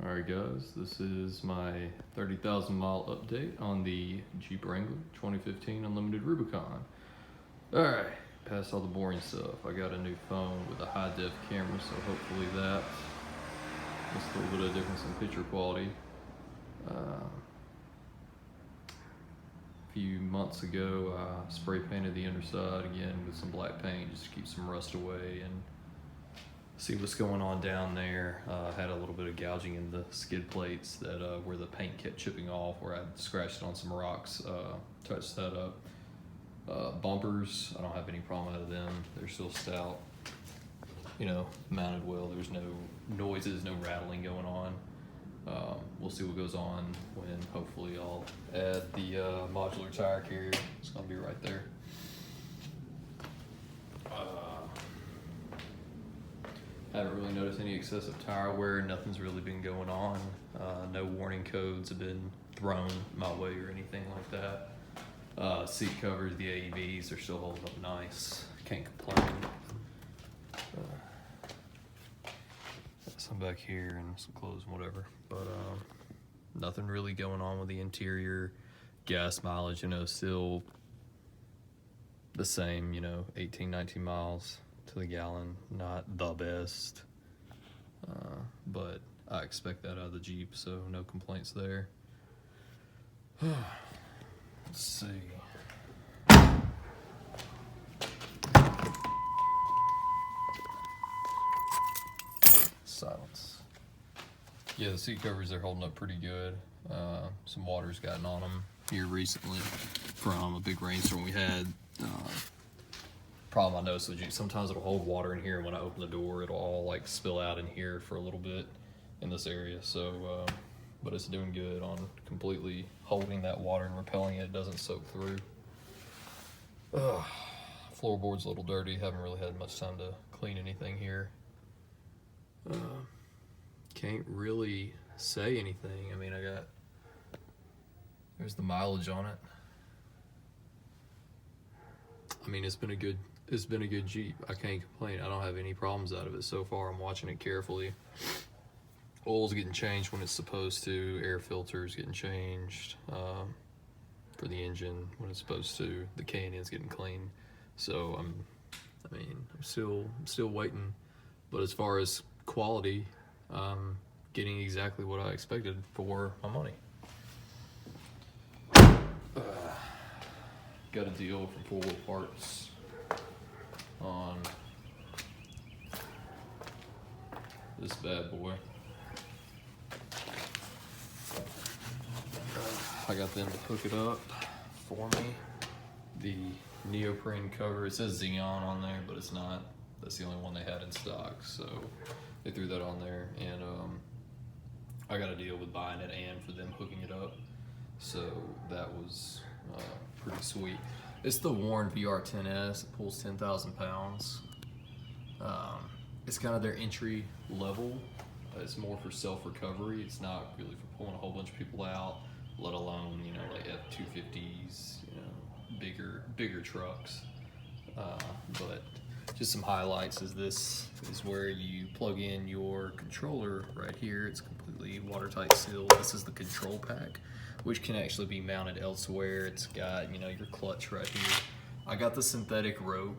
Alright guys, this is my 30,000 mile update on the Jeep Wrangler 2015 Unlimited Rubicon. Alright, past all the boring stuff. I got a new phone with a high def camera, so hopefully that makes a little bit of difference in picture quality. A few months ago I spray painted the underside again with some black paint just to keep some rust away and see what's going on down there. Had a little bit of gouging in the skid plates that where the paint kept chipping off, where I scratched it on some rocks. Touched that up. Bumpers, I don't have any problem out of them. They're still stout, you know, mounted well. There's no noises, no rattling going on. We'll see what goes on when hopefully I'll add the modular tire carrier. It's gonna be right there. Haven't really noticed any excessive tire wear. Nothing's really been going on. No warning codes have been thrown my way or anything like that. Seat covers, the AEVs are still holding up nice. Can't complain. Some back here and some clothes and whatever. But nothing really going on with the interior. Gas mileage, you know, still the same, you know, 18, 19 miles to the gallon. Not the best, but I expect that out of the Jeep, so no complaints there. Let's see. Silence. Yeah, the seat covers are holding up pretty good. Some water's gotten on them here recently from a big rainstorm we had. Problem I noticed with Jeep, sometimes it'll hold water in here, and when I open the door it'll all like spill out in here for a little bit in this area. So but it's doing good on completely holding that water and repelling it. It doesn't soak through. Floorboard's a little dirty. Haven't really had much time to clean anything here. Can't really say anything. I mean, there's the mileage on it. I mean, it's been a good Jeep. I can't complain. I don't have any problems out of it so far. I'm watching it carefully. Oil's getting changed when it's supposed to. Air filter's getting changed for the engine when it's supposed to. The K&N's getting clean. So I'm still waiting. But as far as quality, getting exactly what I expected for my money. Got a deal from 4 Wheel Parts on this bad boy. I got them to hook it up for me. The neoprene cover, it says Xeon on there, but it's not. That's the only one they had in stock, so they threw that on there, and I got a deal with buying it and for them hooking it up, so that was pretty sweet. It's the Warn VR10-S. It pulls 10,000 pounds. It's kind of their entry level. It's more for self-recovery. It's not really for pulling a whole bunch of people out, let alone, you know, like F-250s, you know, bigger trucks. But just some highlights is this is where you plug in your controller right here. It's completely watertight sealed. This is the control pack, which can actually be mounted elsewhere. It's got, you know, your clutch right here. I got the synthetic rope.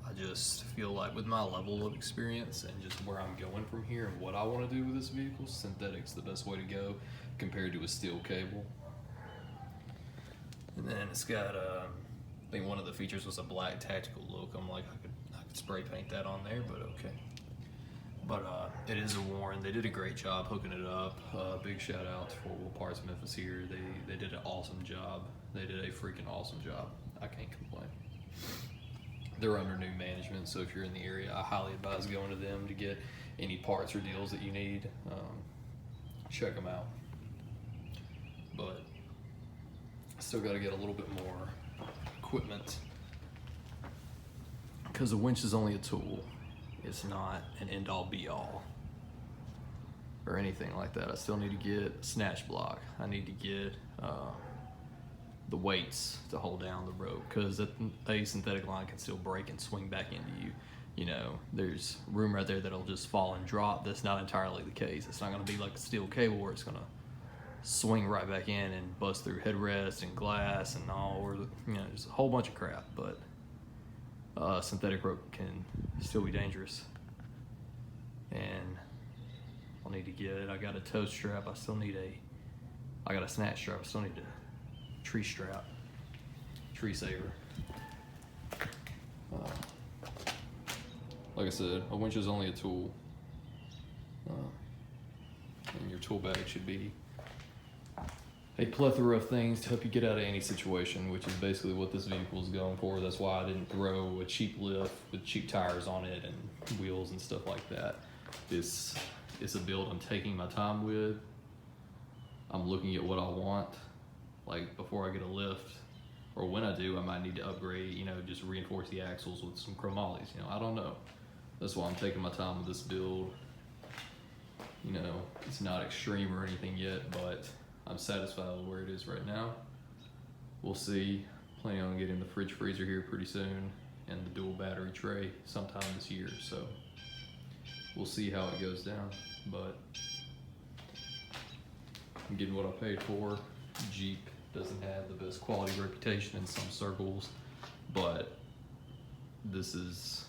I just feel like with my level of experience and just where I'm going from here and what I want to do with this vehicle, synthetic's the best way to go compared to a steel cable. And then it's got, I think one of the features was a black tactical look. I'm like, I could spray paint that on there, but okay. But it is a Warn. They did a great job hooking it up. Big shout out to 4 Wheel Parts Memphis here. They did an awesome job. They did a freaking awesome job. I can't complain. They're under new management, so if you're in the area, I highly advise going to them to get any parts or deals that you need. Check them out. But I still got to get a little bit more equipment because the winch is only a tool. It's not an end-all be-all or anything like that. I still need to get a snatch block. I need to get the weights to hold down the rope, because a synthetic line can still break and swing back into you. you know, there's room right there that'll just fall and drop. That's not entirely the case. It's not going to be like a steel cable where it's going to swing right back in and bust through headrest and glass and all, or, you know, just a whole bunch of crap. But synthetic rope can still be dangerous. And I'll need to get, I got a tow strap. I got a snatch strap. I still need a tree strap, tree saver. Like I said, a winch is only a tool. And your tool bag should be a plethora of things to help you get out of any situation, which is basically what this vehicle is going for. That's why I didn't throw a cheap lift with cheap tires on it and wheels and stuff like that. This is a build I'm taking my time with. I'm looking at what I want. Like before I get a lift, or when I do, I might need to upgrade, you know, just reinforce the axles with some chromollies, you know, I don't know. That's why I'm taking my time with this build. You know, it's not extreme or anything yet, but I'm satisfied with where it is right now. We'll see. Planning on getting the fridge freezer here pretty soon and the dual battery tray sometime this year, so we'll see how it goes down. But I'm getting what I paid for. Jeep doesn't have the best quality reputation in some circles, but this is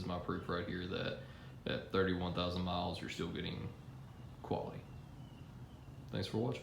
my proof right here that at 31,000 miles you're still getting quality. Thanks for watching.